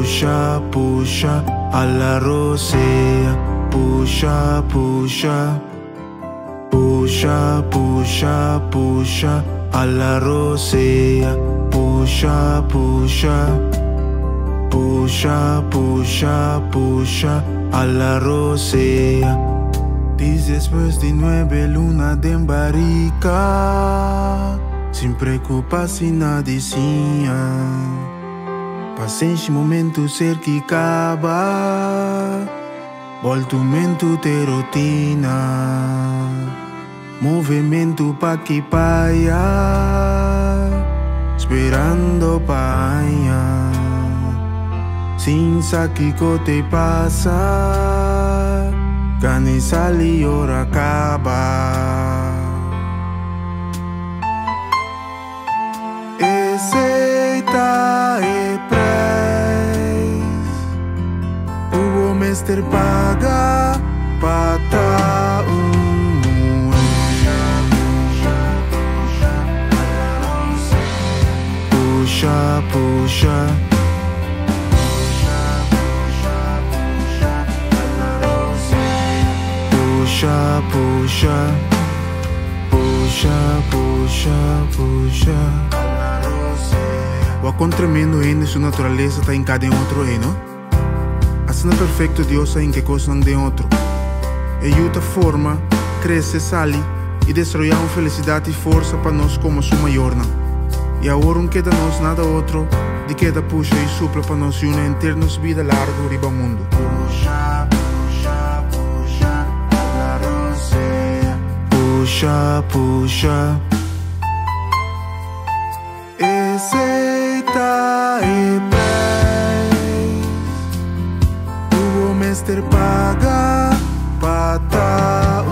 Puxa, puxa, alla rosea. Puxa, puxa. Puxa, puxa, puxa, alla rosea. Puxa, puxa. Puxa, puxa, puxa, alla rosea. Después de 9 lunas de embarica, sin preocupação nadicinha. Paciente momento ser que acaba, voltumento de rotina, movimento pa que paia, esperando paia. Sin saque te passa, cani sali ora acaba. Aceita e preis, o mestre paga pata puxa, puxa. Puxa, puxa, puxa, puxa, puxa. O acontecimento em sua natureza está em cada outro reino. Assim é perfeito Deus em que coisa não tem outro. E outra forma, cresce, sale e destrói a felicidade e força para nós como sua maior. E agora não queda nós nada outro de que da puxa e supla para nós uma eternos vida largo riba mundo. Puxa, puxa, puxa. Aceita e preis, o mestre paga pata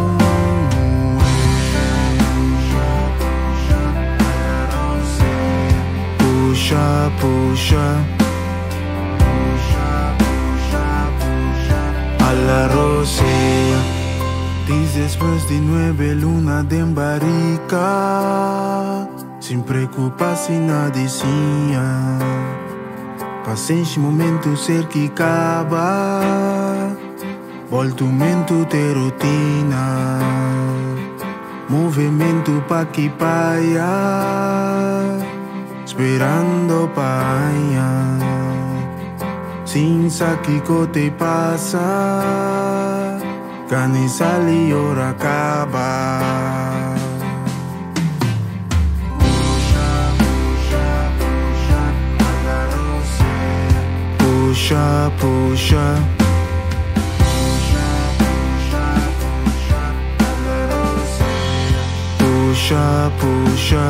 puxa, puxa, alla rosea. Después de 9 lunas de embarica, sin preocupação nadicinha. Paciente momento ser que acaba, voltumento de rotina, movimento pa que paia, esperando paia. Sin saque te passa, cani sali ora acaba. Puxa, puxa. Puxa, puxa.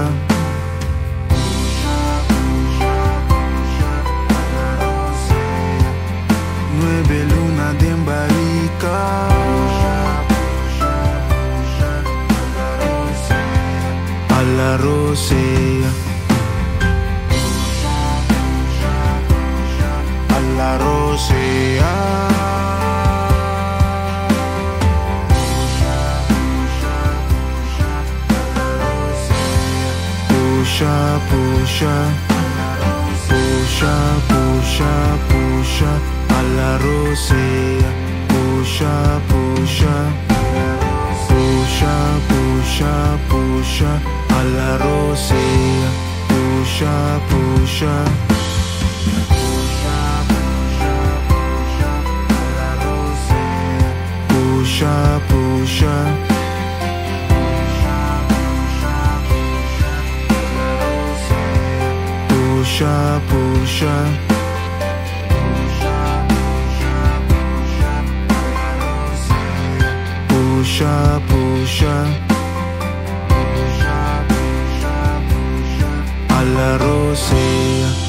9 lunas de embarica, alla rosea. Alla rosea. Puxa, puxa. Puxa, puxa, puxa, alla rosea. Puxa, puxa. Puxa, puxa, puxa, alla rosea. Puxa, puxa. Puxa, puxa. Puxa, puxa. Puxa, puxa. Alla rosea.